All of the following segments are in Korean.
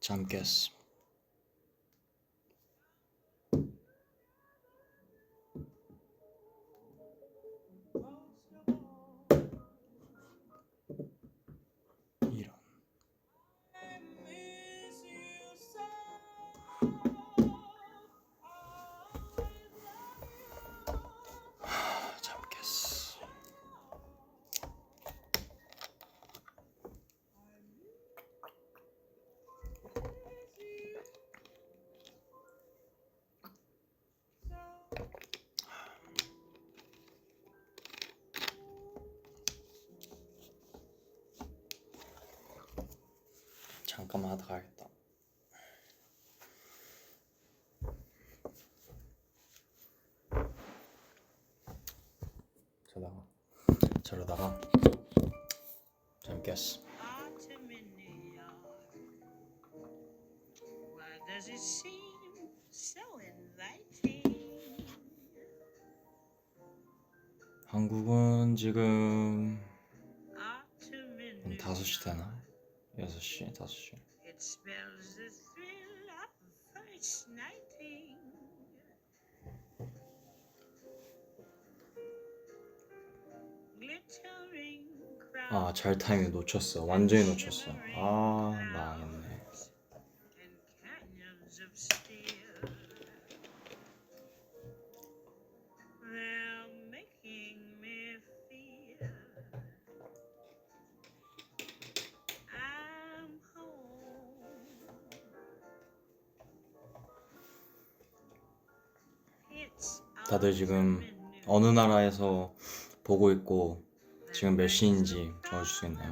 잠 깼어. 이런. 잠 깼어. 잠깐만 하다 가야겠다. 저러다가 잠 깼어. 한국은 지금 5시 되나? 6시, 5시. 아, 잘 타이밍 놓쳤어. 완전히 놓쳤어. 아, 망했네. 다들 지금 어느 나라에서 보고 있고 지금 몇 시인지 적어줄 수 있나요?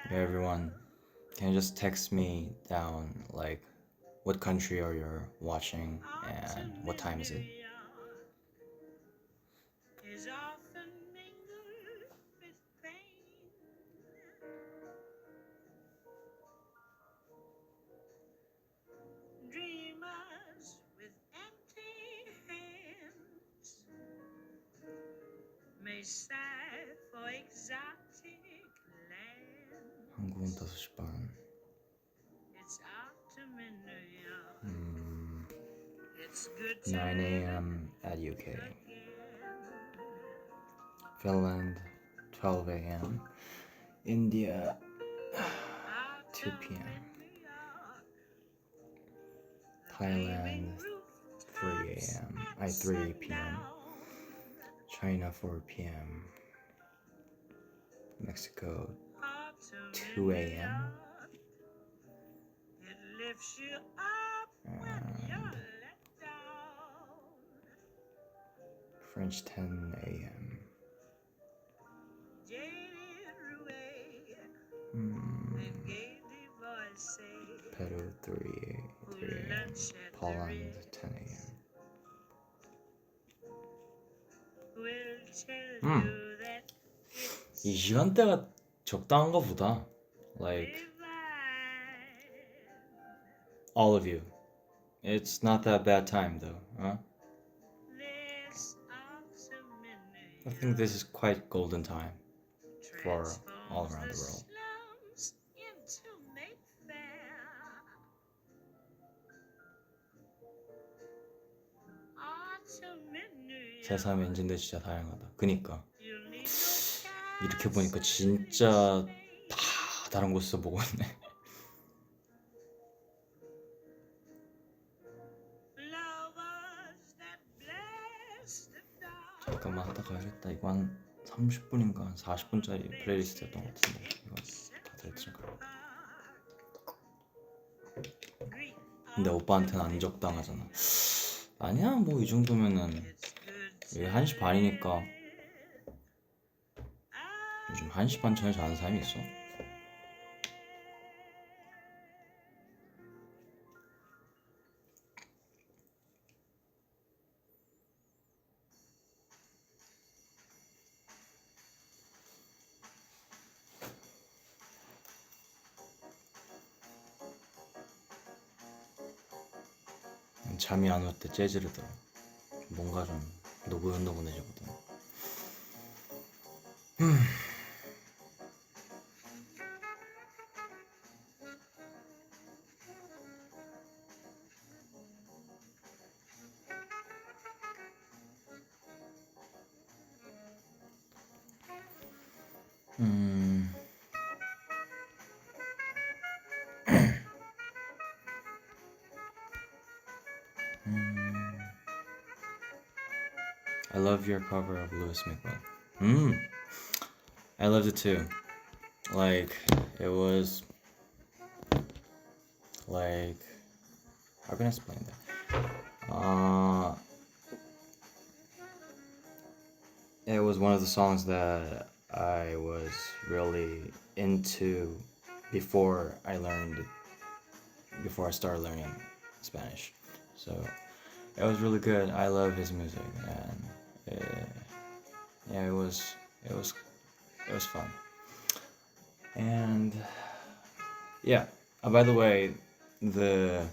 Everyone, can you just text me down like what country are you watching and what time is it? 한국은 5시 반. 9 a.m. at UK. Finland 12 a.m. India 2 p.m. Thailand 3 a.m. 3 p.m. China 4 p.m. Mexico 2 a.m. and French 10 a.m. Peru 3 a.m. Poland 10 a.m. 이 시간대가 적당한가 보다. Like all of you. It's not that bad time though, huh? I think this is quite golden time for all around the world. 세상 엔진들 진짜 다양하다. 그니까 이렇게 보니까 진짜 다 다른 곳에서 보고 있네. 잠깐만 하다 가야겠다. 이거 한 30분인가 한 40분짜리 플레이리스트였던 것 같은데 이거 다 들었을까? 근데 오빠한테는 안 적당하잖아. 아니야, 뭐 이 정도면은 여기 1시 반이니까 요즘 1시 반 전에 자는 사람이 있어? 잠이 안 올 때 재즈를 들어. 뭔가 좀 노곤노곤해지거든. Hmm. Hmm. I love your cover of Louis Miguel. Hmm. I loved it too. Like, it was like, how can I explain that? It was one of the songs that I was really into before I learned, before I started learning Spanish. So it was really good. I love his music, and yeah, it was, it was fun. And yeah. By the way, the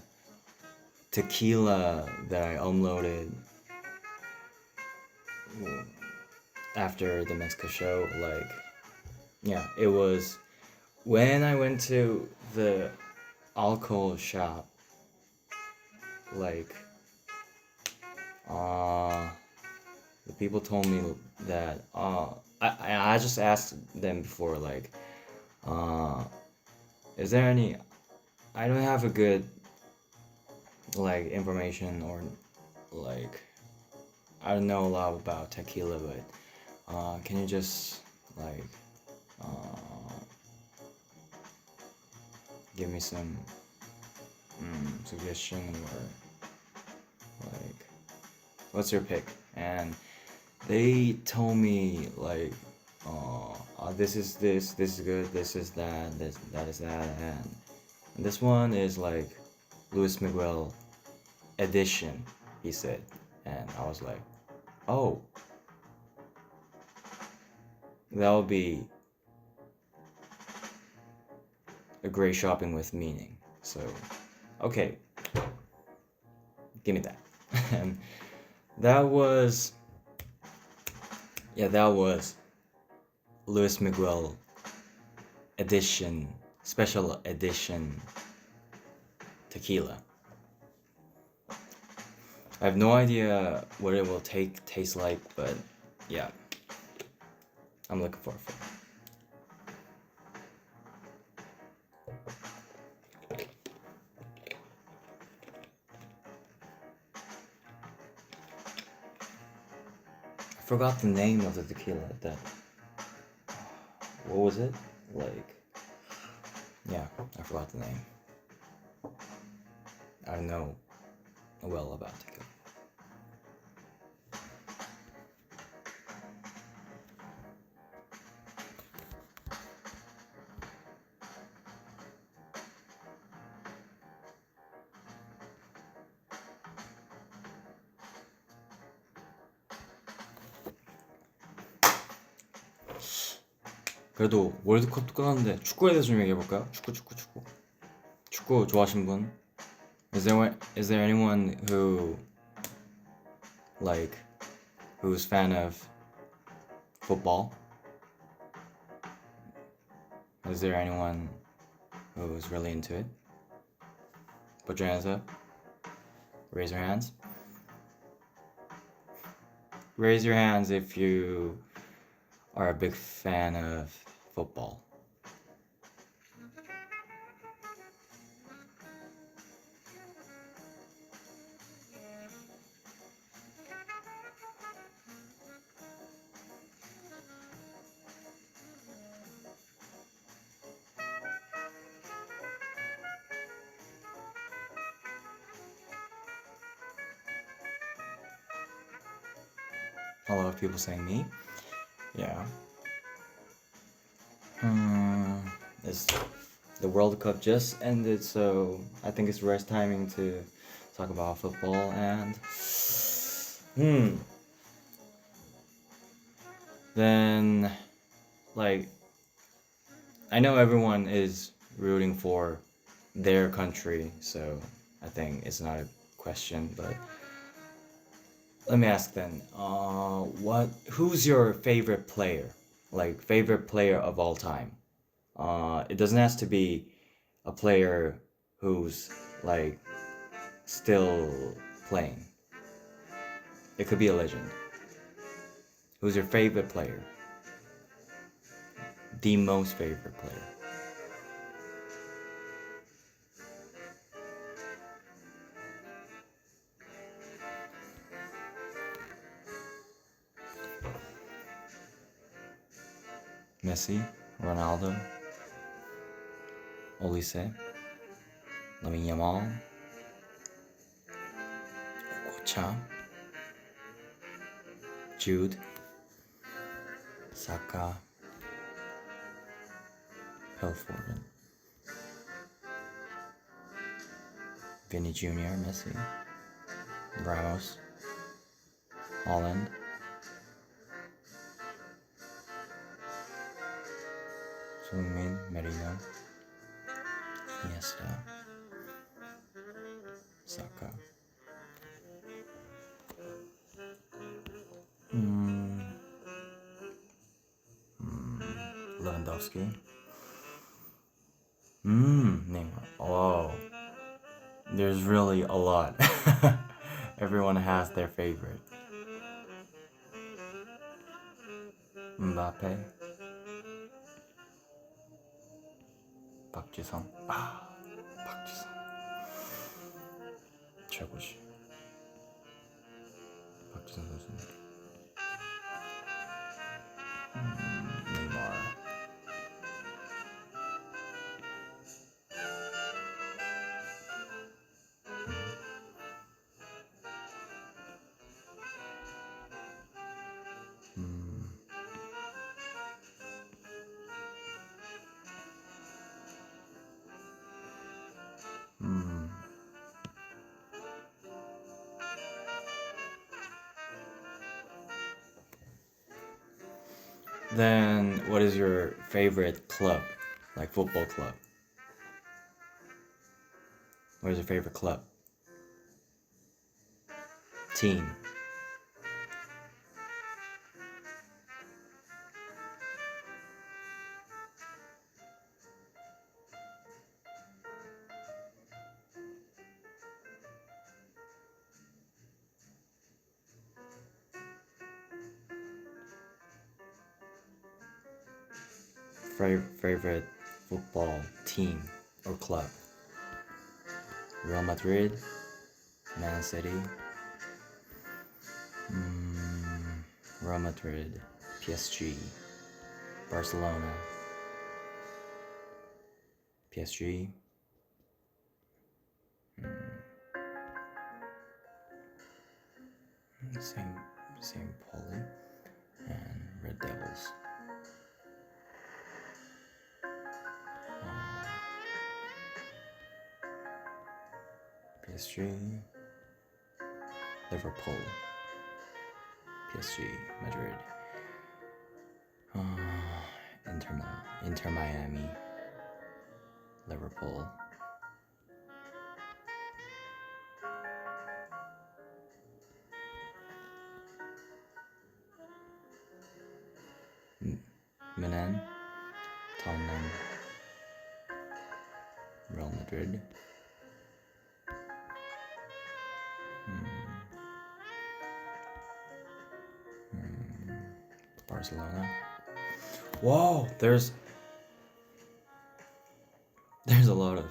tequila that I uploaded after the Mexico show, like, yeah, it was when I went to the alcohol shop, like, uh, the people told me that, I just asked them before, like, uh, is there any, I don't have a good, like, information, or, like, I don't know a lot about tequila, but, can you just, like, uh, give me some suggestion, or, like, what's your pick? And they told me, like, this is this is good, this is that, this that is that, and this one is like Luis Miguel edition, he said, and I was like, oh, that would be a great shopping with meaning. So, okay, give me that. And that was, yeah, that was Luis Miguel edition, special edition tequila. I have no idea what it will taste like, but yeah, I'm looking forward for it. I forgot the name of the tequila. That, what was it? Like, yeah, I forgot the name. I don't know well about tequila. 그래도 월드컵도 끝났는데 축구에 대해서 좀 얘기해볼까요? 축구 좋아하시는 분? Is there anyone who, like, who's fan of football? Is there anyone who's really into it? Put your hands up. Raise your hands. Raise your hands if you are a big fan of football. A lot of people saying me. Yeah. It's, the World Cup just ended, so I think it's the right timing to talk about football. And then, like, I know everyone is rooting for their country, so I think it's not a question. But let me ask then, who's your favorite player? Like, favorite player of all time? It doesn't have to be a player who's, like, still playing. It could be a legend. Who's your favorite player? the most favorite player. Messi, Ronaldo, Olise, Lamine Yamal, Okocha, Jude, Saka, Phil Foden, Vinny Jr., Messi, Ramos, Holland, Min, Merino, Iniesta, Saka, Lewandowski, Neymar. Oh, there's really a lot. Everyone has their favorite. Mbappe, 박지성. 박지성. 최고지. 박지성 선수는. 네이마르. Then, what is your favorite club? Like football club? What is your favorite club? Team. Favorite football team or club? Real Madrid, Man City, Real Madrid, PSG, Barcelona, PSG, St. Pauli, and Red Devils. PSG, Liverpool, PSG, Madrid, Inter Miami, Liverpool, Milan, Tottenham, Real Madrid, Barcelona. Whoa, there's a lot of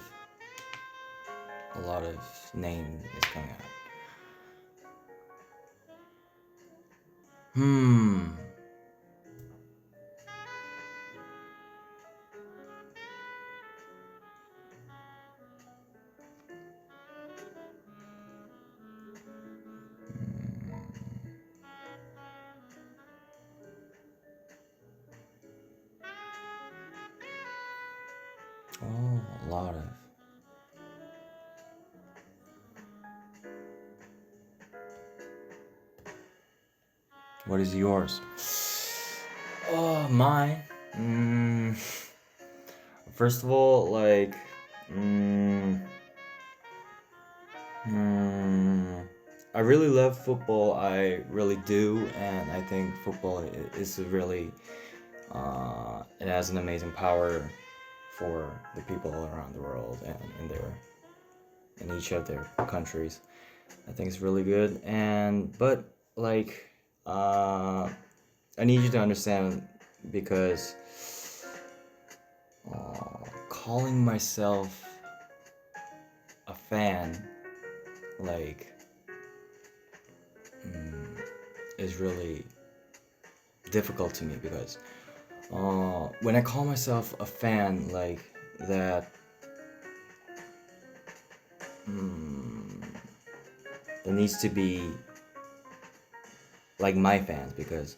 name is coming out. Oh, a lot of. What is yours? Oh, mine. First of all, like, I really love football. I really do, and I think football is really, it has an amazing power for the people all around the world and in each of their countries. I think it's really good, but like, I need you to understand because calling myself a fan, like, is really difficult to me because when I call myself a fan, like that, there needs to be like my fans because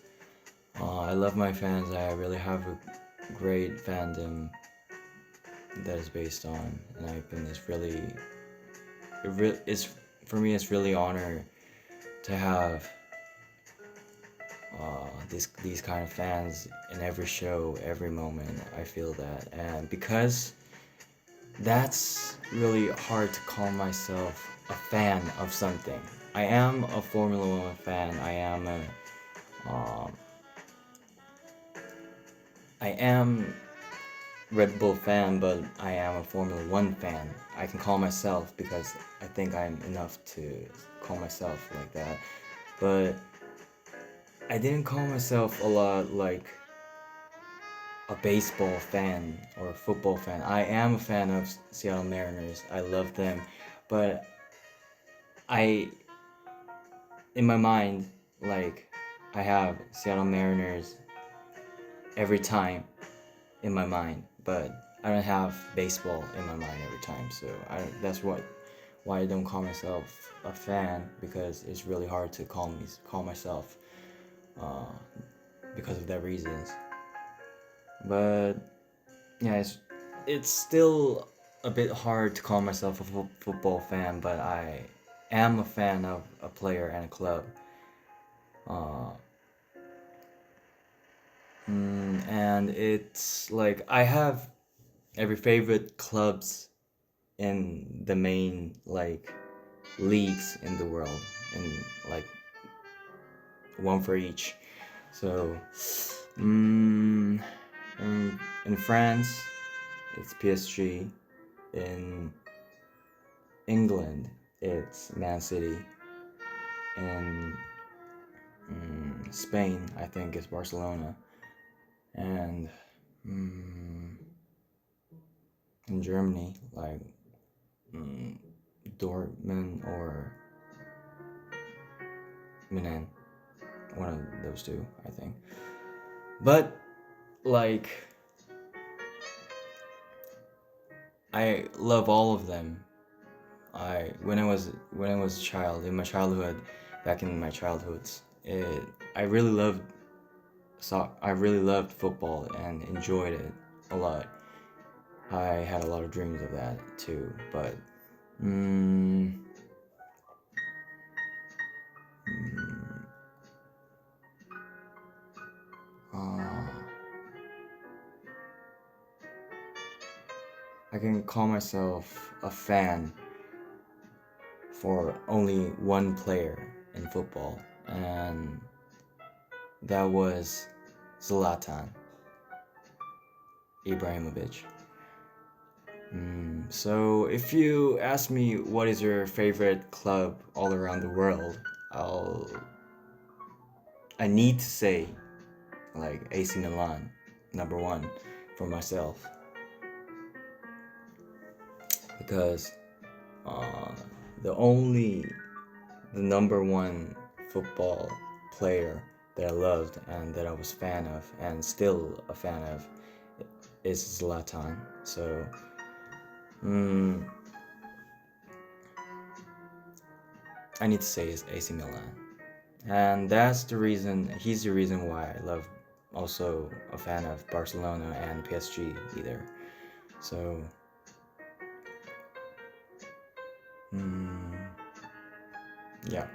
I love my fans. I really have a great fandom that is based on, and I've been this really, it's for me. It's really honor to have these kind of fans in every show, every moment. I feel that, and because that's really hard to call myself a fan of something. I am a Formula One fan. Um, I am Red Bull fan, but I am a Formula One fan. I can call myself because I think I'm enough to call myself like that. But I didn't call myself a lot like a baseball fan or a football fan. I am a fan of Seattle Mariners. I love them, but I, in my mind, like I have Seattle Mariners every time in my mind, but I don't have baseball in my mind every time. So that's why I don't call myself a fan, because it's really hard to call myself because of that reasons. But yeah, it's still a bit hard to call myself a football fan, but I am a fan of a player and a club. Uh, and it's like I have every favorite clubs in the main like leagues in the world, and like one for each. So, in France, it's PSG. In England, it's Man City. In Spain, I think it's Barcelona. And in Germany, like Dortmund or Milan, one of those two, I think. But like, I love all of them. When I was a child, in my childhood, back in my childhoods, I really loved I really loved football and enjoyed it a lot. I had a lot of dreams of that too, but mm, uh, I can call myself a fan for only one player in football, and that was Zlatan Ibrahimovic. So if you ask me what is your favorite club all around the world, I need to say like AC Milan, number one for myself, because uh, the number one football player that I loved and that I was a fan of and still a fan of is Zlatan. So I need to say is AC Milan. And that's the reason, he's the reason why I love, also a fan of Barcelona and PSG either. So, yeah.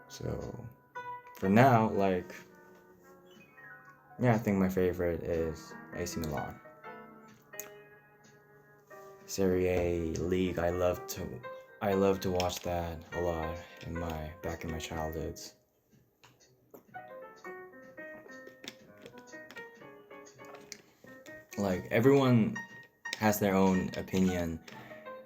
So, for now, like, yeah, I think my favorite is AC Milan. Serie A league, I love to watch that a lot back in my childhoods. Like everyone has their own opinion,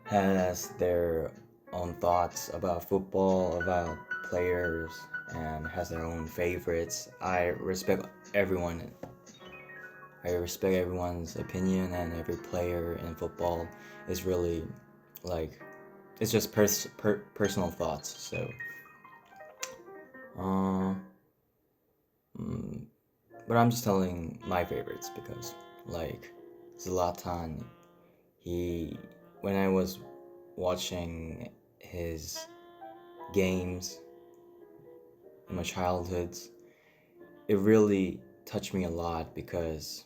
has their own thoughts about football, about players, and has their own favorites. I respect everyone. I respect everyone's opinion, and every player in football is really like it's just personal thoughts. So, uh, mm, but I'm just telling my favorites because like Zlatan, he when I was watching his games in my childhoods, it really touched me a lot because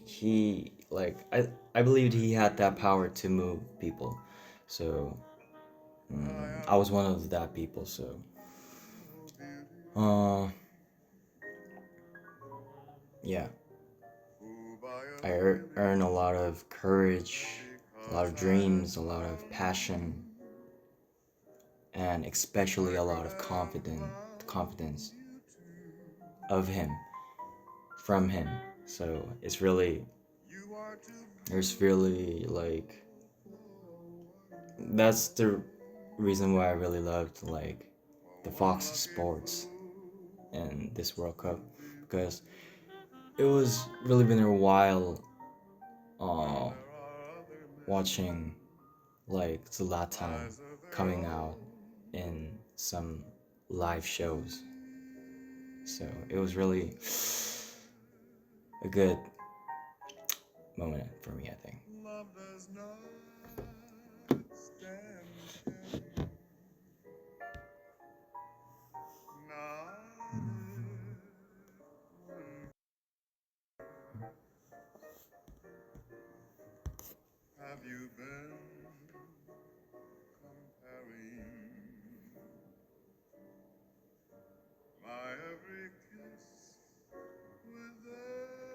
he like I believed he had that power to move people. So I was one of that people. So uh yeah, I earned a lot of courage, a lot of dreams, a lot of passion, and especially a lot of confidence of him from him. So there's really like that's the reason why I really loved like the Fox Sports and this World Cup because it was really been a while uh, watching like Zlatan coming out in some live shows. So it was really a good moment for me, I think.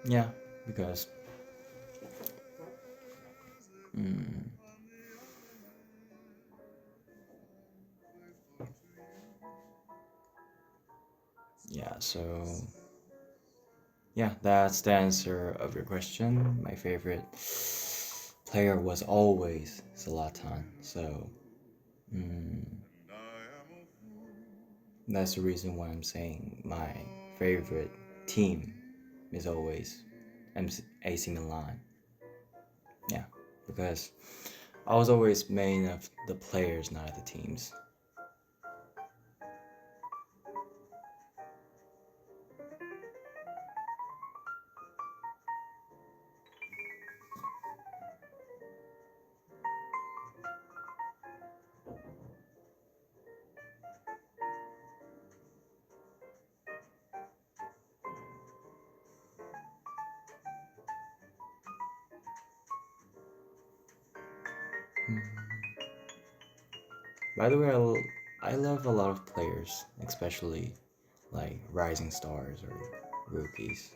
Yeah, because mm, yeah, so yeah, that's the answer of your question. My favorite player was always Zlatan, so mm, that's the reason why I'm saying my favorite team is always AC Milan. Yeah, because I was always main of the players, not the teams. By the way, I love a lot of players, especially like rising stars or rookies.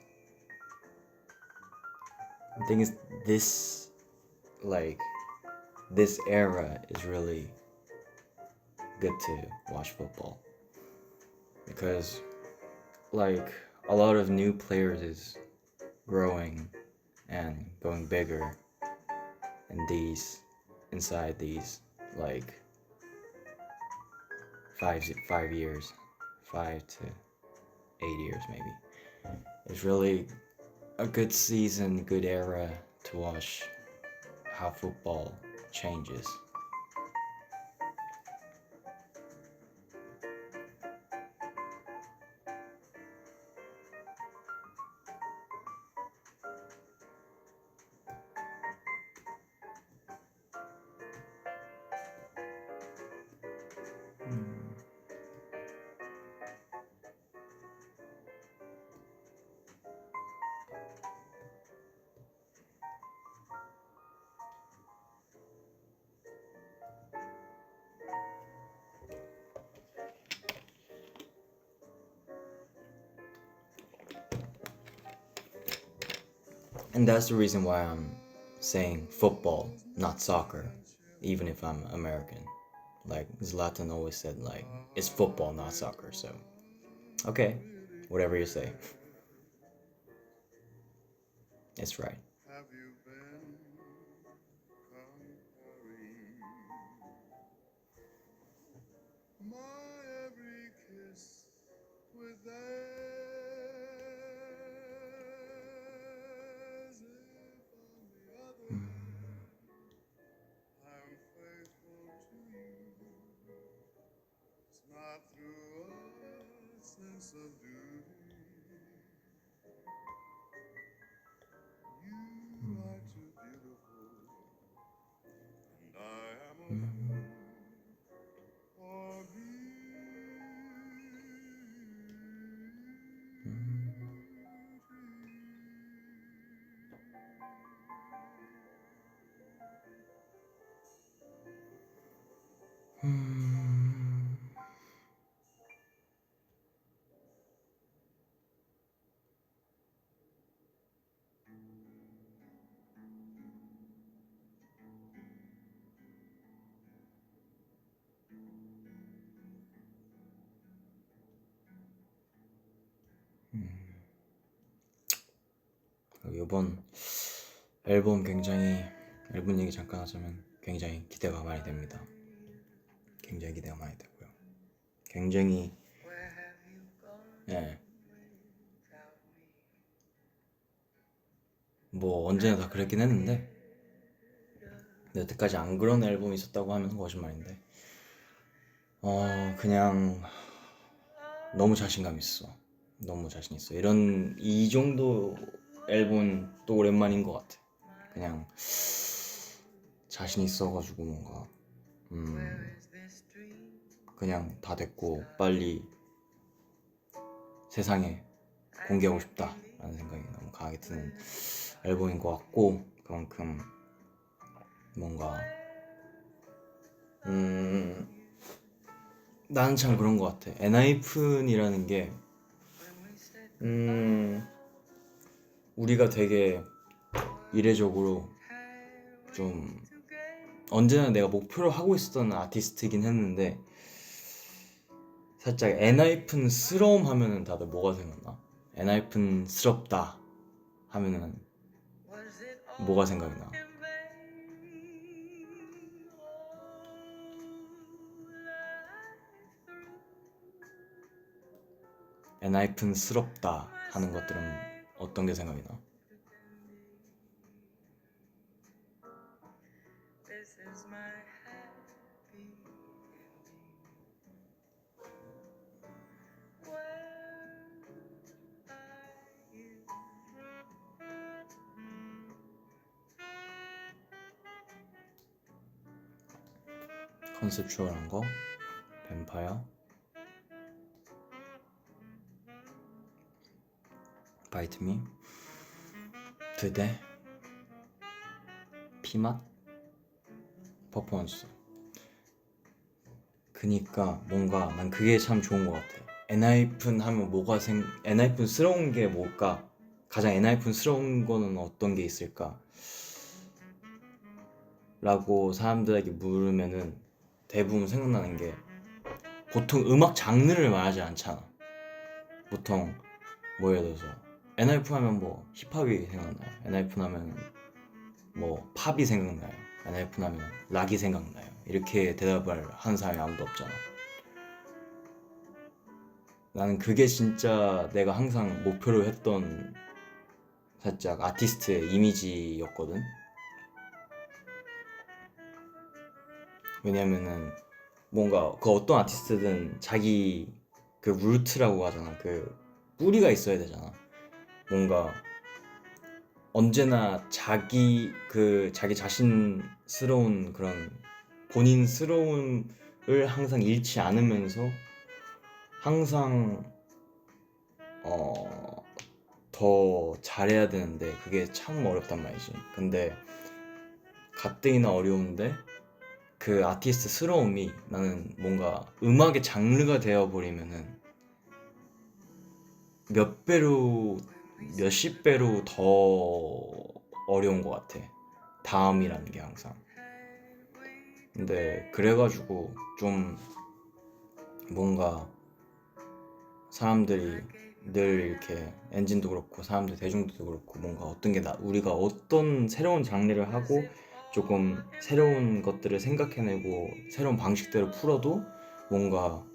The thing is, this like this era is really good to watch football because like a lot of new players is growing and going bigger in these inside these like 5 years, 5 to 8 years maybe. It's really a good season, good era to watch how football changes. And that's the reason why I'm saying football, not soccer, even if I'm American. Like Zlatan always said, like it's football, not soccer. So okay, whatever you say, it's right. 이번 앨범 앨범 얘기 잠깐 하자면 굉장히 기대가 많이 됩니다. 굉장히 기대가 많이 되고요. 굉장히 뭐 언제나 다 그랬긴 했는데 여태까지 안 그런 앨범이 있었다고 하면 거짓말인데 그냥 너무 자신감 있어. 너무 자신 있어. 이 정도 앨범 또 오랜만인 것 같아. 그냥 자신 있어가지고 뭔가 그냥 다 됐고 빨리 세상에 공개하고 싶다 라는 생각이 너무 강하게 드는 앨범인 것 같고, 그만큼 뭔가 나는 참 그런 것 같아. 엔하이픈이라는 게 우리가 되게 이례적으로 좀 언제나 내가 목표로 하고 있었던 아티스트이긴 했는데, 살짝 엔하이픈스러움 하면은 다들 뭐가 생각나? 엔하이픈스럽다 하면은 뭐가 생각이 나? 엔하이픈스럽다 하는 것들은 어떤 게 생각이 나? 컨셉추얼한 거? 뱀파이어? 바이트미? 드대? 피맛? 퍼포먼스. 그니까 뭔가 난 그게 참 좋은 것 같아. 엔하이픈 하면 엔하이픈스러운 게 뭘까? 가장 엔하이픈스러운 거는 어떤 게 있을까? 라고 사람들에게 물으면은 대부분 생각나는 게, 보통 음악 장르를 말하지 않잖아. 보통 뭐 예를 들어서 엔하이픈 하면 뭐 힙합이 생각나요. 엔하이픈 하면 뭐 팝이 생각나요. 엔하이픈 하면 락이 생각나요. 이렇게 대답을 하는 사람이 아무도 없잖아. 나는 그게 진짜 내가 항상 목표로 했던 살짝 아티스트의 이미지였거든. 왜냐면은 뭔가 그 어떤 아티스트든 자기 그 루트라고 하잖아. 그 뿌리가 있어야 되잖아. 뭔가 언제나 자기 자신스러운 그런 본인스러움을 항상 잃지 않으면서 항상 더 잘해야 되는데 그게 참 어렵단 말이지. 근데 가뜩이나 어려운데 그 아티스트스러움이 나는 뭔가 음악의 장르가 되어버리면은 몇십 배로 더 어려운 것 같아. 다음이라는 게 항상. 근데 그래가지고 좀 뭔가 사람들이 늘 이렇게 엔진도 그렇고 사람들 대중들도 그렇고 뭔가 우리가 어떤 새로운 장르를 하고 조금 새로운 것들을 생각해내고 새로운 방식대로 풀어도 뭔가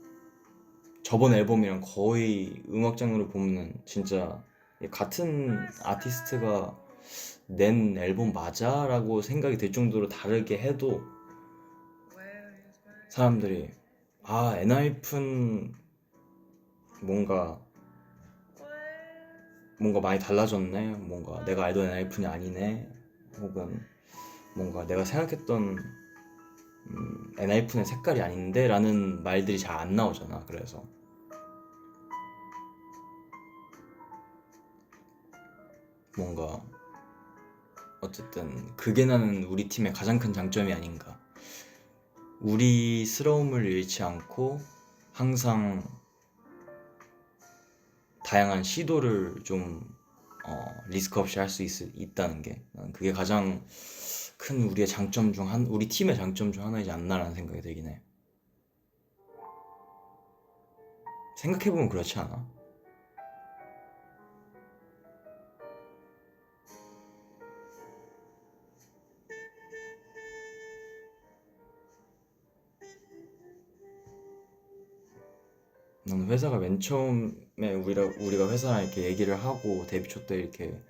저번 앨범이랑 거의 음악 장르로 보면은 진짜 같은 아티스트가 낸 앨범 맞아? 라고 생각이 들 정도로 다르게 해도 사람들이 엔하이픈 뭔가 많이 달라졌네, 뭔가 내가 알던 엔하이픈이 아니네, 혹은 뭔가 내가 생각했던 엔하이픈의 색깔이 아닌데 라는 말들이 잘 안 나오잖아. 그래서 뭔가 어쨌든 그게 나는 우리 팀의 가장 큰 장점이 아닌가. 우리스러움을 잃지 않고 항상 다양한 시도를 좀 리스크 없이 할 수 있다는 게, 난 그게 가장 큰 우리의 장점 중 우리 팀의 장점 중 하나이지 않나라는 생각이 들긴 해. 생각해보면 그렇지 않아? 난 회사가 맨 처음에 우리가 회사랑 이렇게 얘기를 하고 데뷔 초 때 이렇게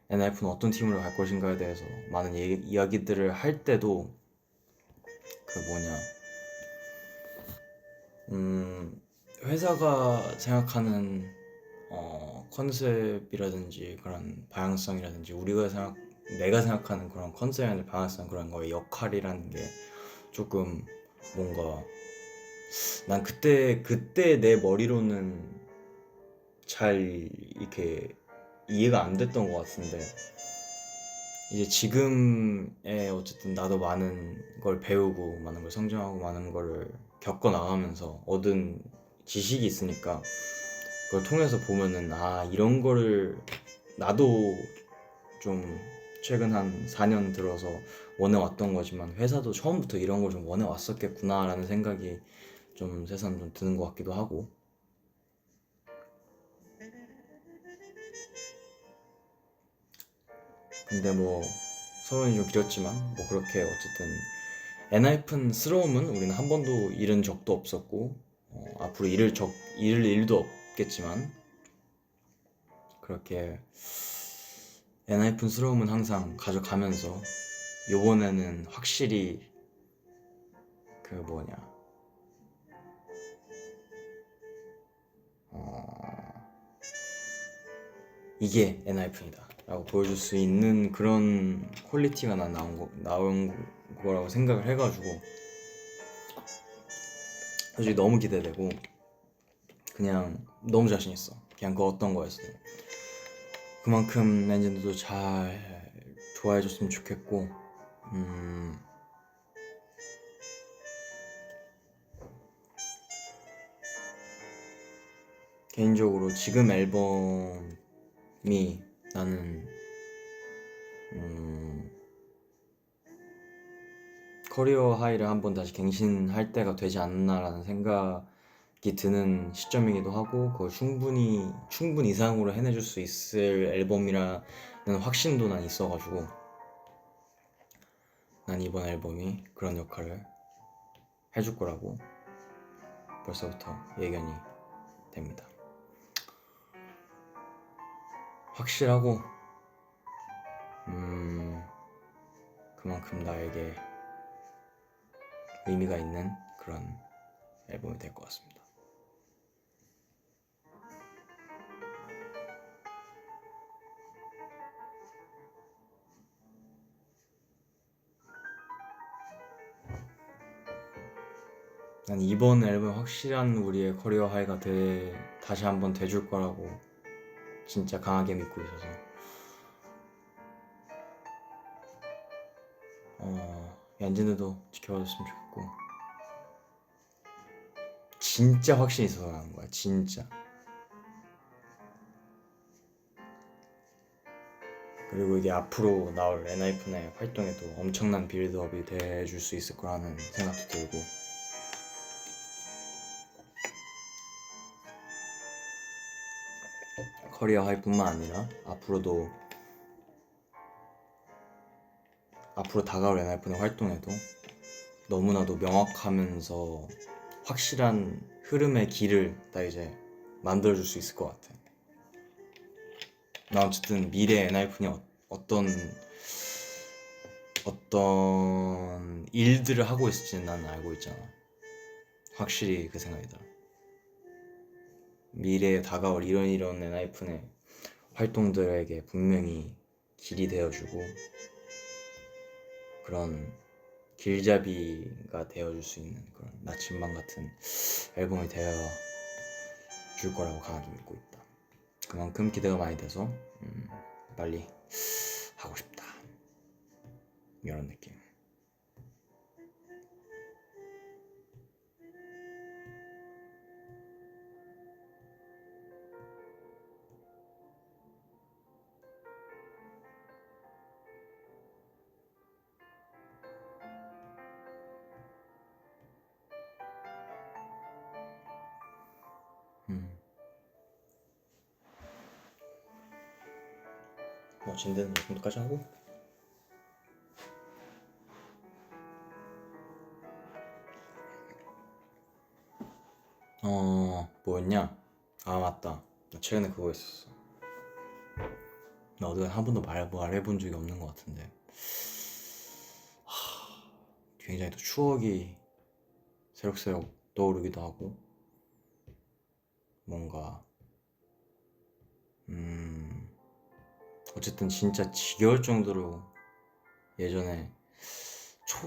NF는 어떤 팀으로 갈 것인가에 대해서 많은 이야기들을 할 때도 그 뭐냐, 회사가 생각하는 컨셉이라든지 그런 방향성이라든지 내가 생각하는 그런 컨셉이나 방향성, 그런 거의 역할이라는 게 조금 뭔가, 난 그때 내 머리로는 잘 이렇게 이해가 안 됐던 것 같은데, 이제 지금의 어쨌든 나도 많은 걸 배우고 많은 걸 성장하고 많은 거를 겪어 나가면서 얻은 지식이 있으니까 그걸 통해서 보면은 이런 거를 나도 좀 최근 한 4년 들어서 원해왔던 거지만 회사도 처음부터 이런 걸 좀 원해왔었겠구나라는 생각이 좀 새삼 좀 드는 것 같기도 하고. 근데 뭐 서론이 좀 길었지만 뭐 그렇게 어쨌든 엔하이픈스러움은 우리는 한 번도 잃은 적도 없었고, 앞으로 잃을 일도 없겠지만, 그렇게 엔하이픈스러움은 항상 가져가면서 요번에는 확실히 그 뭐냐, 이게 엔하이픈이다 라고 보여줄 수 있는 그런 퀄리티가 나온 거라고 생각을 해가지고 솔직히 너무 기대되고 그냥 너무 자신 있어. 그냥 그 어떤 거였어도 그만큼 렌진들도 잘 좋아해줬으면 좋겠고, 개인적으로 지금 앨범이 나는 커리어 하이를 한번 다시 갱신할 때가 되지 않나라는 생각이 드는 시점이기도 하고, 그걸 충분 이상으로 해내줄 수 있을 앨범이라는 확신도 난 있어가지고, 난 이번 앨범이 그런 역할을 해줄 거라고 벌써부터 예견이 됩니다. 확실하고 그만큼 나에게 의미가 있는 그런 앨범이 될 것 같습니다. 난 이번 앨범 확실한 우리의 커리어 하이가 다시 한번 돼줄 거라고 진짜 강하게 믿고 있어서 얀진들도 지켜봐줬으면 좋겠고, 진짜 확신이 있어서 하는 거야, 진짜. 그리고 이게 앞으로 나올 엔하이픈의 활동에도 엄청난 빌드업이 돼줄 수 있을 거라는 생각도 들고, 커리어 하이뿐만 아니라 앞으로 다가올 엔하이픈의 활동에도 너무나도 명확하면서 확실한 흐름의 길을 딱 이제 만들어줄 수 있을 것 같아. 나 어쨌든 미래 엔하이픈이 어떤 일들을 하고 있을지는 난 알고 있잖아. 확실히 그 생각이 들어. 미래에 다가올 이런 엔하이픈의 활동들에게 분명히 길이 되어주고 그런 길잡이가 되어줄 수 있는 그런 나침반 같은 앨범이 되어줄 거라고 강하게 믿고 있다. 그만큼 기대가 많이 돼서 빨리 하고 싶다 이런 느낌. 진대는 이 정도까지 하고 뭐였냐? 아 맞다, 나 최근에 그거 했었어. 나 어디 한 번도 말해본 적이 없는 것 같은데 굉장히 또 추억이 새록새록 떠오르기도 하고 뭔가 어쨌든 진짜 지겨울 정도로 예전에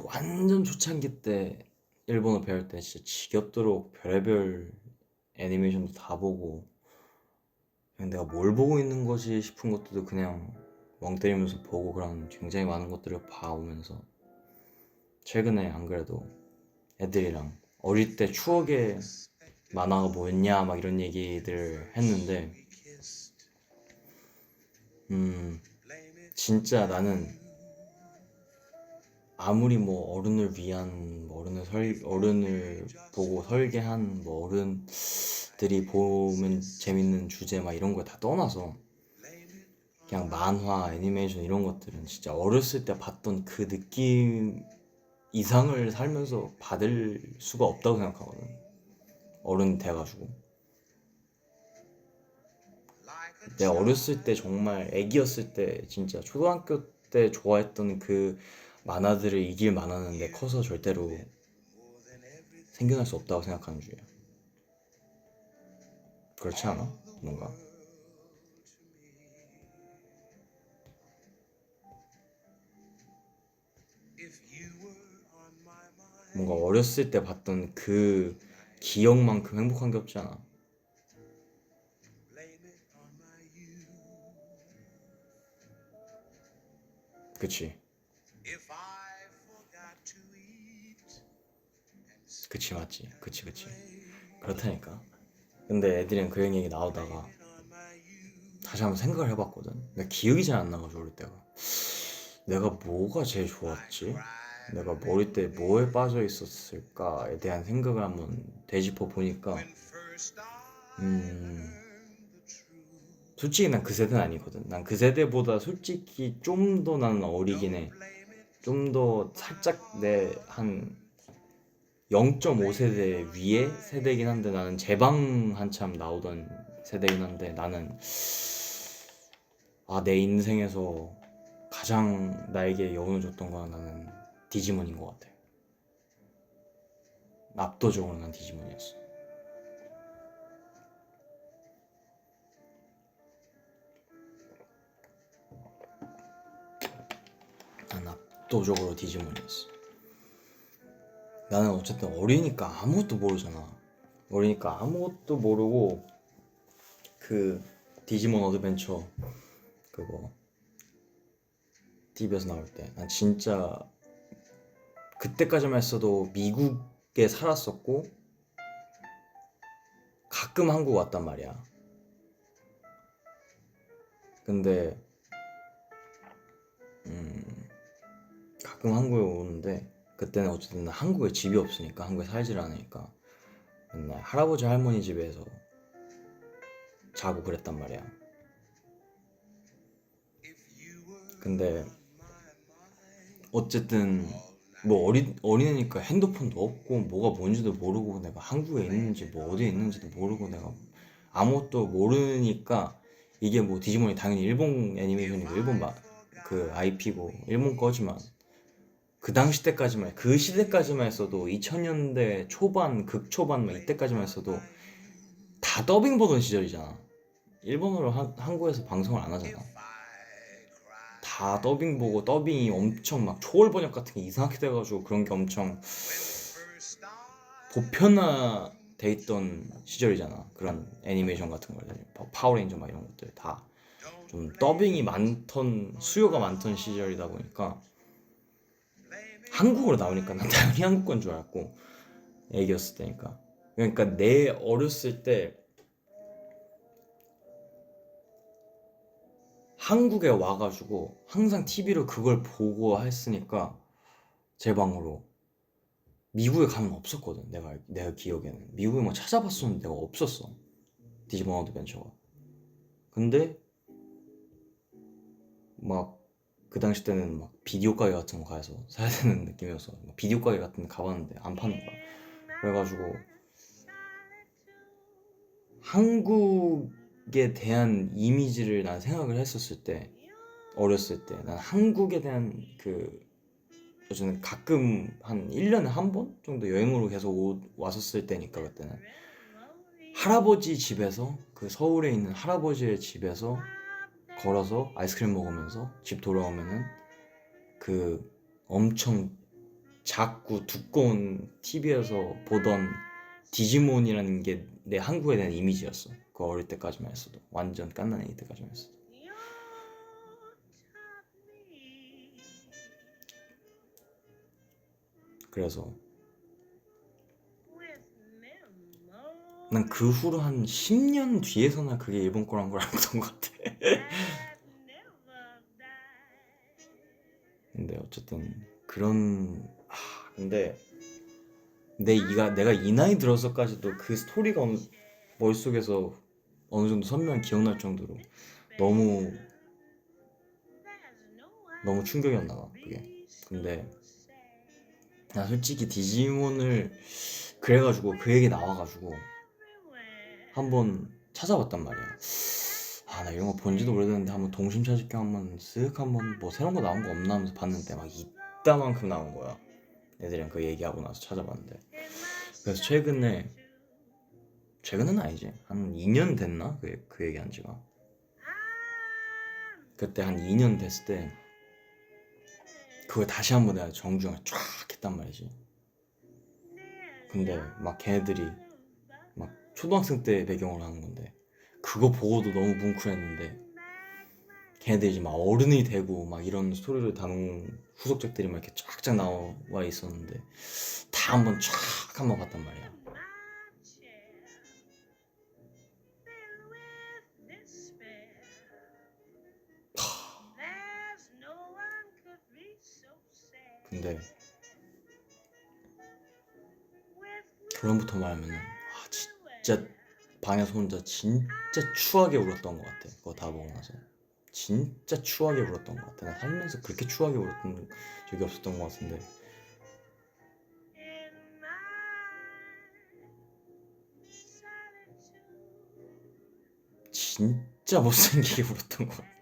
완전 초창기 때 일본어 배울 때 진짜 지겹도록 별의별 애니메이션도 다 보고 그냥 내가 뭘 보고 있는 거지 싶은 것들도 그냥 멍 때리면서 보고 그런 굉장히 많은 것들을 봐오면서 최근에 안 그래도 애들이랑 어릴 때 추억의 만화가 뭐였냐 막 이런 얘기들 했는데 진짜 나는 아무리 뭐 어른을 위한 뭐 어른을 보고 설계한 뭐 어른들이 보면 재밌는 주제 막 이런 거 다 떠나서 그냥 만화, 애니메이션 이런 것들은 진짜 어렸을 때 봤던 그 느낌 이상을 살면서 받을 수가 없다고 생각하거든. 어른 돼가지고 내가 어렸을 때 정말 애기였을 때 진짜 초등학교 때 좋아했던 그 만화들을 이길 만화는 내 커서 절대로 생겨날 수 없다고 생각하는 주의야. 그렇지 않아? 뭔가 어렸을 때 봤던 그 기억만큼 행복한 게 없지 않아? 그치? 그치 맞지? 그치 그렇다니까. 근데 애들이랑 그런 얘기 나오다가 다시 한번 생각을 해봤거든. 내가 기억이 잘 안 나가지고 어릴 때가 내가 뭐가 제일 좋았지? 내가 어릴 때 뭐에 빠져 있었을까에 대한 생각을 한번 되짚어 보니까 솔직히 난 그 세대는 아니거든. 난 그 세대보다 솔직히 좀 더 나는 어리긴 해. 좀 더 살짝 내 한 0.5세대 위에 세대긴 한데 나는 제방 한참 나오던 세대긴 한데 나는 내 인생에서 가장 나에게 여운을 줬던 건 나는 디지몬인 것 같아. 압도적으로 난 디지몬이었어. 난 압도적으로 디지몬이었어. 나는 어쨌든 어리니까 아무것도 모르잖아. 어리니까 아무것도 모르고 그 디지몬 어드벤처 그거 TV에서 나올 때 난 진짜 그때까지만 했어도 미국에 살았었고 가끔 한국 왔단 말이야. 근데 가끔 한국에 오는데 그때는 어쨌든 한국에 집이 없으니까 한국에 살질 않으니까 맨날 할아버지 할머니 집에서 자고 그랬단 말이야. 근데 어쨌든 뭐 어린애니까 핸드폰도 없고 뭐가 뭔지도 모르고 내가 한국에 있는지 뭐 어디에 있는지도 모르고 내가 아무것도 모르니까 이게 뭐 디지몬이 당연히 일본 애니메이션이고 그 IP고 일본 거지만 그 당시 때까지만 그 시대까지만 했어도 2000년대 초반 극초반 막 이때까지만 했어도 다 더빙 보던 시절이잖아. 일본어로 한국에서 방송을 안 하잖아. 다 더빙 보고 더빙이 엄청 막 초월 번역 같은 게 이상하게 돼가지고 그런 게 엄청 보편화돼 있던 시절이잖아. 그런 애니메이션 같은 거, 파워레인저 막 이런 것들 다 좀 더빙이 많던 수요가 많던 시절이다 보니까 한국어로 나오니까 난 당연히 한국 건 줄 알았고 애기였을 때니까. 그러니까 내 어렸을 때 한국에 와가지고 항상 TV로 그걸 보고 했으니까 제 방으로 미국에 가면 없었거든. 내가 기억에는 미국에 뭐 찾아봤었는데 내가 없었어. 디지몬 어드벤처가. 근데 막 그 당시 때는 막 비디오 가게 같은 거 가서 사야 되는 느낌이어서 비디오 가게 같은 데 가봤는데 안 파는 거야. 그래가지고 한국에 대한 이미지를 난 생각을 했었을 때, 어렸을 때 난 한국에 대한 저는 가끔 한 1년에 한 번 정도 여행으로 계속 왔었을 때니까 그때는 할아버지 집에서 그 서울에 있는 할아버지의 집에서 걸어서 아이스크림 먹으면서 집 돌아오면은 그 엄청 작고 두꺼운 TV에서 보던 디지몬이라는 게 내 한국에 대한 이미지였어. 그 어릴 때까지만 했어도 완전 깐난애기 때까지만 했어도. 그래서 난 그 후로 한 10년 뒤에서나 그게 일본 거란 걸 알았던 것 같아. 근데 어쨌든 그런 근데 내가 이 나이 들어서까지도 그 스토리가 머릿속에서 어느 정도 선명히 기억날 정도로 너무 너무 충격이었나 봐 그게. 근데 나 솔직히 디지몬을 그래가지고 그 얘기 나와가지고 한번 찾아봤단 말이야. 나 이런 거 본지도 오래됐는데 한번 동심 찾을 겸 한번 쓱 한번 뭐 새로운 거 나온 거 없나 하면서 봤는데 막 이따만큼 나온 거야. 애들이랑 그 얘기하고 나서 찾아봤는데. 그래서 최근은 아니지, 한 2년 됐나? 그 얘기한 지가. 그때 한 2년 됐을 때 그걸 다시 한번 내가 정주행을 쫙 했단 말이지. 근데 막 걔네들이 막 초등학생 때 배경으로 하는 건데 그거 보고도 너무 뭉클했는데 걔네들이 이제 막 어른이 되고 막 이런 스토리를 담은 후속작들이 막 이렇게 쫙쫙 나와 있었는데 다 한번 쫙 한번 봤단 말이야. 근데 결론부터 말하면은 진짜 방에서 혼자 진짜 추하게 울었던 것 같아. 그거 다 보고 나서 진짜 추하게 울었던 것 같아. 나 살면서 그렇게 추하게 울었던 적이 없었던 것 같은데 진짜 못생기게 울었던 것 같아.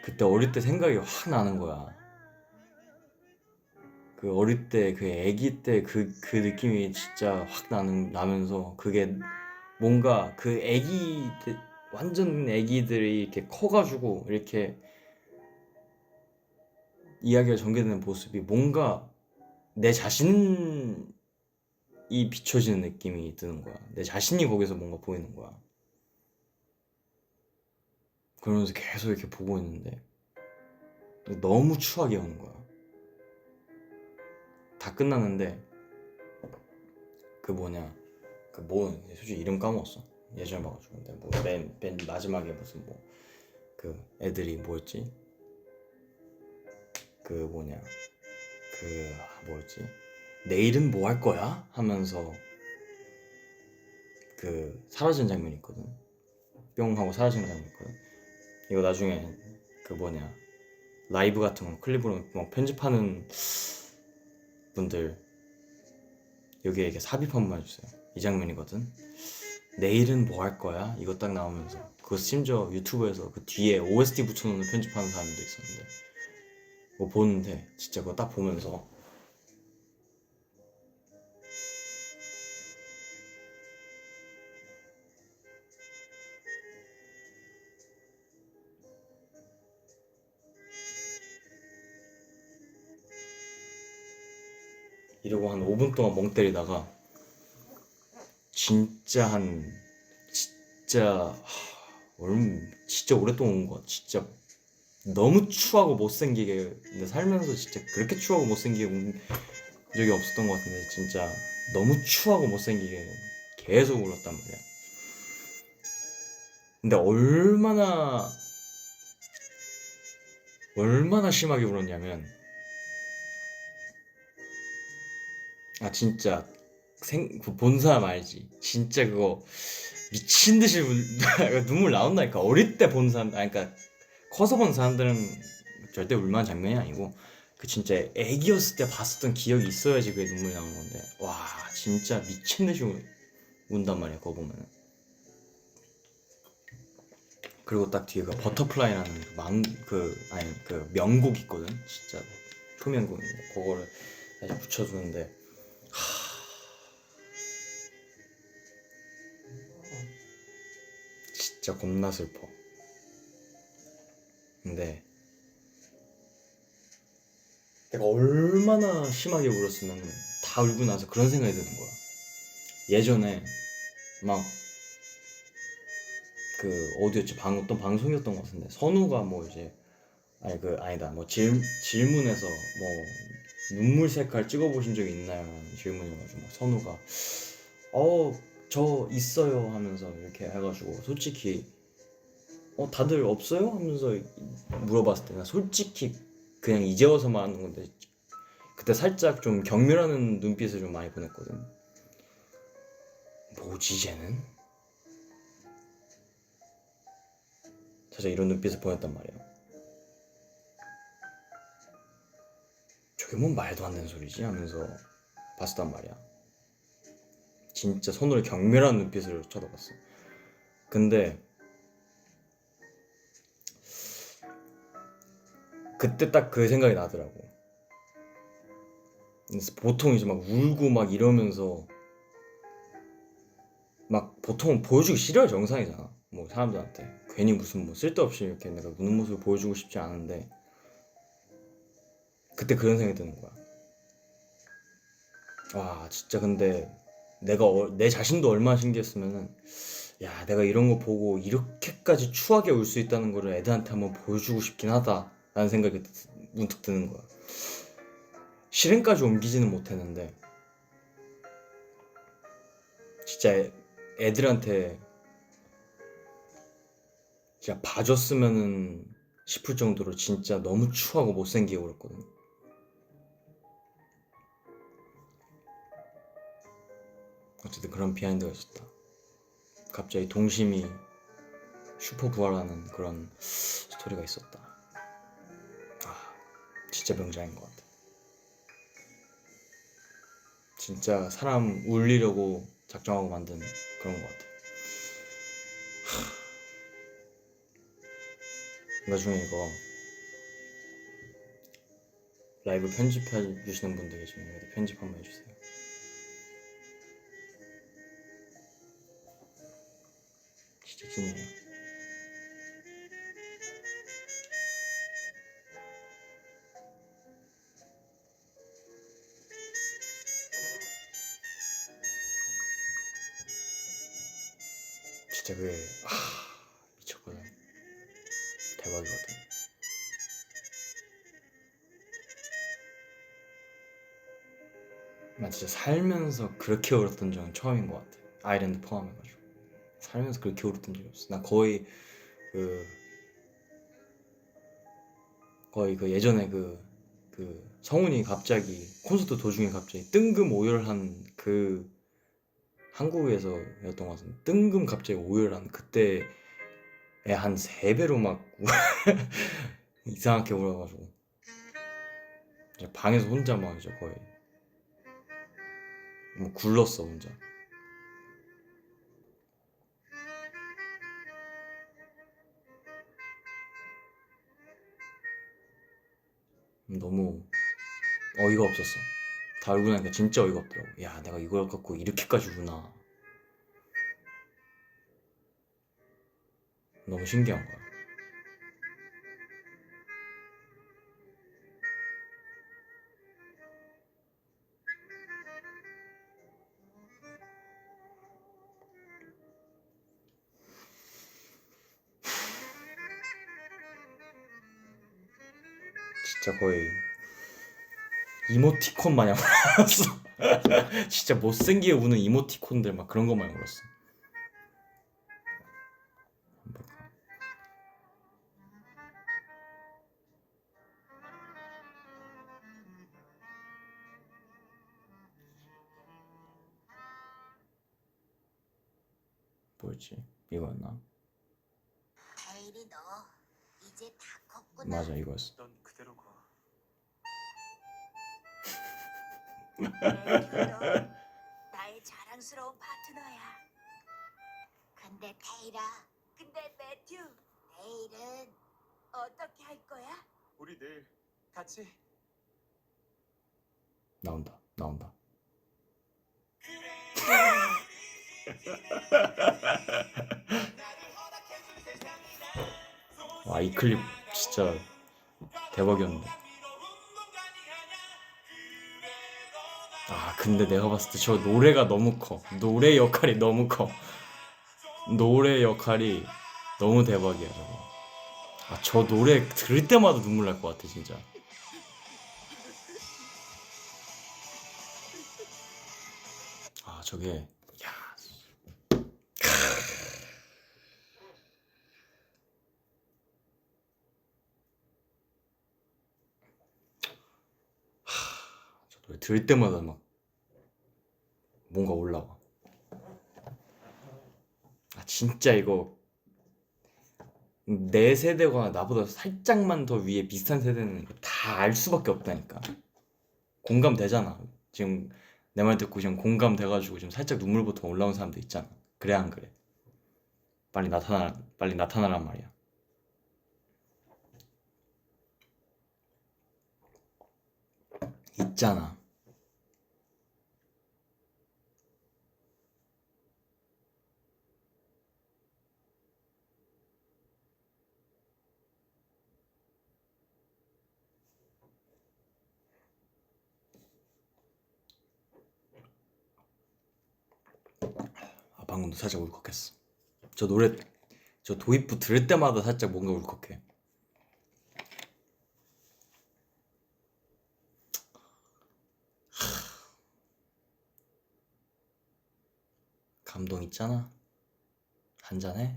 그때 어릴 때 생각이 확 나는 거야. 그 어릴 때 그 애기 때 그 느낌이 진짜 확 나면서 그게 뭔가 그 완전 애기들이 이렇게 커가지고 이렇게 이야기가 전개되는 모습이 뭔가 내 자신이 비춰지는 느낌이 드는 거야. 내 자신이 거기서 뭔가 보이는 거야. 그러면서 계속 이렇게 보고 있는데 너무 추하게 오는 거야. 다 끝났는데 솔직히 이름 까먹었어. 예전에 봐가지고. 근데 맨 마지막에 무슨 그 애들이 뭐였지? 뭐였지? 내일은 뭐 할 거야? 하면서 사라진 장면이 있거든. 뿅 하고 사라진 장면이 있거든. 이거 나중에 라이브 같은 거 클립으로 막 편집하는 분들 여기에 이렇게 삽입 한번 해주세요. 이 장면이거든. 내일은 뭐 할 거야? 이거 딱 나오면서 그거 심지어 유튜브에서 그 뒤에 OST 붙여놓는 편집하는 사람도 있었는데 그거 보는데 진짜 그거 딱 보면서 이러고 한 5분 동안 멍 때리다가 진짜 진짜 오랫동안 온 거 진짜 너무 추하고 못생기게 근데 살면서 진짜 그렇게 추하고 못생기게 온 적이 없었던 것 같은데 진짜 너무 추하고 못생기게 계속 울었단 말이야. 근데 얼마나 심하게 울었냐면 진짜 본 사람 알지? 진짜 그거 미친 듯이 눈물 나온다니까. 어릴 때 본 사람 그러니까 커서 본 사람들은 절대 울만한 장면이 아니고 그 진짜 애기였을 때 봤었던 기억이 있어야지 그게 눈물이 나오는 건데 와 진짜 미친 듯이 운단 말이야 그거 보면은. 그리고 딱 뒤에 그 버터플라이라는 그 명곡 있거든. 진짜 초명곡인데 그거를 다시 붙여주는데 진짜 겁나 슬퍼. 근데 내가 얼마나 심하게 울었으면 다 울고 나서 그런 생각이 드는 거야. 예전에 막 그 어디였지 어떤 방송이었던 것 같은데 선우가 뭐 이제 아니다 뭐 질문에서 뭐 눈물 색깔 찍어보신 적 있나요? 라는 질문이어가지고 막 선우가 저 있어요 하면서 이렇게 해가지고 솔직히 다들 없어요? 하면서 물어봤을 때 나 솔직히 그냥 이제 와서 말하는 건데 그때 살짝 좀 경멸하는 눈빛을 좀 많이 보냈거든. 뭐지 쟤는? 살짝 이런 눈빛을 보냈단 말이야. 저게 뭔 말도 안 되는 소리지? 하면서 봤었단 말이야. 진짜 손으로 경멸한 눈빛으로 쳐다봤어. 근데 그때 딱 그 생각이 나더라고. 그래서 보통 이제 막 울고 막 이러면서 막 보통 보여주기 싫어요. 정상이잖아. 뭐 사람들한테 괜히 무슨 뭐 쓸데없이 이렇게 내가 우는 모습을 보여주고 싶지 않은데 그때 그런 생각이 드는 거야. 와 진짜 근데 내가 내 자신도 얼마나 신기했으면은 야 내가 이런 거 보고 이렇게까지 추하게 울 수 있다는 거를 애들한테 한번 보여주고 싶긴 하다 라는 생각이 문득 드는 거야. 실행까지 옮기지는 못했는데 진짜 애들한테 진짜 봐줬으면은 싶을 정도로 진짜 너무 추하고 못생기게 울었거든. 어쨌든 그런 비하인드가 있었다. 갑자기 동심이 슈퍼 부활하는 그런 스토리가 있었다. 진짜 명작인 것 같아. 진짜 사람 울리려고 작정하고 만든 그런 것 같아. 나중에 이거 라이브 편집해 주시는 분들 계시면 편집 한번 해주세요. 진짜 찐이에요. 진짜 그게 미쳤거든. 대박이거든. 나 진짜 살면서 그렇게 울었던 적은 처음인 것 같아. 아일랜드 포함해가지고 살면서 그렇게 울었던 적이 없어. 나 그 거의 그 예전에 그 성훈이 갑자기 콘서트 도중에 갑자기 뜬금 오열한 그 한국에서였던 것 같은데 뜬금 갑자기 오열한 그때에 한 3배로 막 이상하게 울어가지고 이제 방에서 혼자 막 이제 거의 뭐 굴렀어 혼자. 너무 어이가 없었어. 다 울고 나니까 진짜 어이가 없더라고. 야, 내가 이걸 갖고 이렇게까지 우나. 너무 신기한 거야. 진짜 거의 이모티콘 마냥 울었어. 진짜 못생기게 우는 이모티콘들 막 그런 거 마냥 울었어. 뭐였지? 이거였나? 에일이 너 이제 다 컸구나. 맞아, 이거였어. 넌 그대로 가. 매튜 너 나의 자랑스러운 파트너야. 근데 매튜 내일은 어떻게 할 거야? 우리 내일 같이 나온다. 와, 이 클립 진짜 대박이었는데. 아, 근데 내가 봤을 때 저 노래가 너무 커. 노래 역할이 너무 커. 노래 역할이 너무 대박이야, 저거. 아, 저 노래 들을 때마다 눈물 날 것 같아, 진짜. 아, 저게, 야. 저 노래 들을 때마다 막 뭔가 올라와. 아, 진짜 이거 내 세대거나 나보다 살짝만 더 위에 비슷한 세대는 다 알 수밖에 없다니까. 공감되잖아. 지금 내 말 듣고 지금 공감돼가지고 지금 살짝 눈물부터 올라온 사람도 있잖아. 그래 안 그래? 빨리 나타나란 말이야. 있잖아. 아, 방금도 살짝 울컥했어. 저 노래, 저 도입부 들을 때마다 살짝 뭔가 울컥해. 감동 있잖아. 한잔해.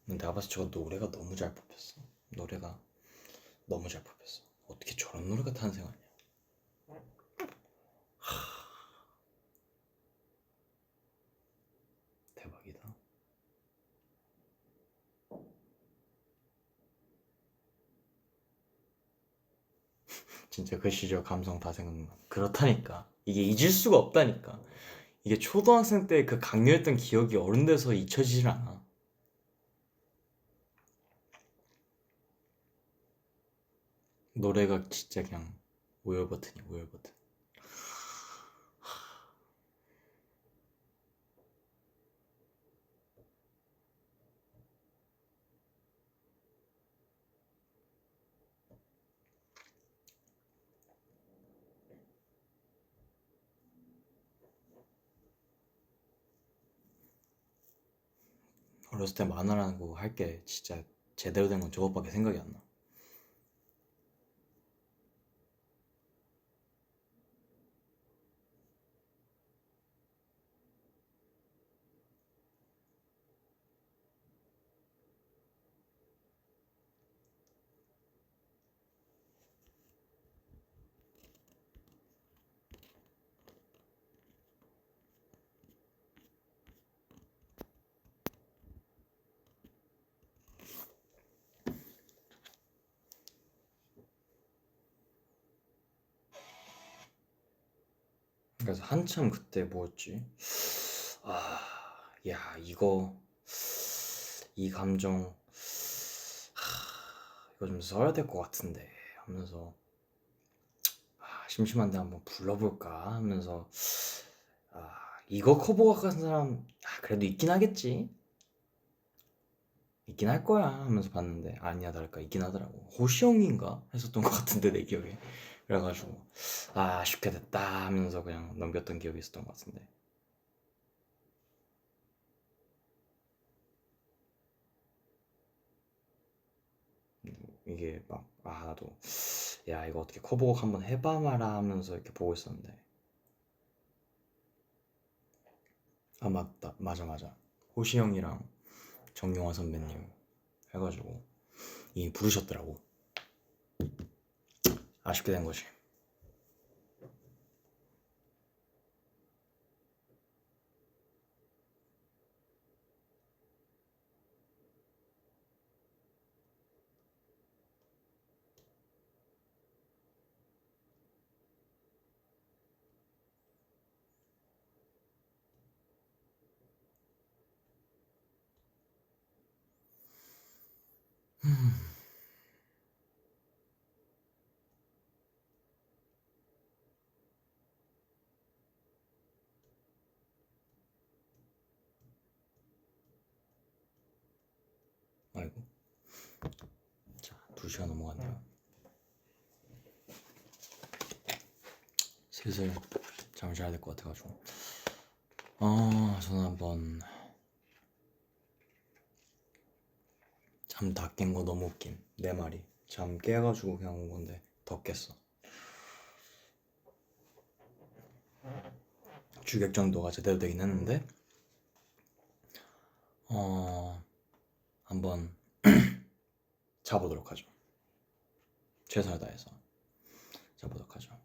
내가 봤을 때 저 노래가 너무 잘 뽑혔어. 노래가 너무 잘 뽑혔어. 어떻게 저런 노래가 탄생하냐. 대박이다. 진짜 그 시절 감성 다 생각나. 그렇다니까. 이게 잊을 수가 없다니까. 이게 초등학생 때 그 강렬했던 기억이 어른 돼서 잊혀지질 않아. 노래가 진짜 그냥 우열 버튼이야, 우열 버튼. 어렸을 때 만화라는 거 할 게 진짜 제대로 된 건 저것밖에 생각이 안 나. 그래서 한참 그때 뭐였지? 야 이거 이 감정 이거 좀 써야 될 것 같은데 하면서 심심한데 한번 불러볼까 하면서 이거 커버가 간 사람 그래도 있긴 하겠지, 있긴 할 거야 하면서 봤는데 아니야 다를까 있긴 하더라고. 호시형인가 했었던 것 같은데 내 기억에. 그래가지고 아쉽게 됐다 하면서 그냥 넘겼던 기억이 있었던 것 같은데. 이게 막 나도 야 이거 어떻게 커버곡 한번 해봐 마라 하면서 이렇게 보고 있었는데 맞아 호시형이랑 정용화 선배님 해가지고 이미 부르셨더라고. 아쉽게 된 거지. 아이고, 자 2시간 넘어갔네요. 슬슬 잠을 자야 될 것 같아가지고 저는 한번 잠 다 깬 거 너무 웃김. 내 말이 잠 깨가지고 그냥 온 건데 더 깼어. 주객 정도가 제대로 되긴 했는데 한번 자보도록 하죠. 최선을 다해서 자보도록 하죠.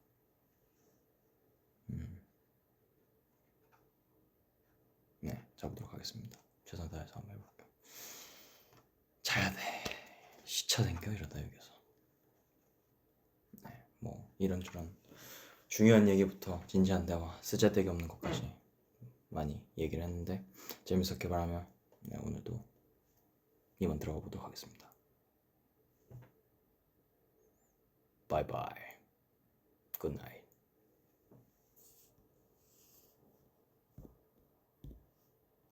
네, 자보도록 하겠습니다. 최선을 다해서 한번 해볼게요. 자야 돼. 시차 댕겨 이러다 여기서. 네, 뭐 이런저런 중요한 얘기부터 진지한 대화, 쓰잘데기 없는 것까지 많이 얘기를 했는데 재밌었길 바라며 오늘도 이만 들어가 보도록 하겠습니다. 바이바이. 굿나잇.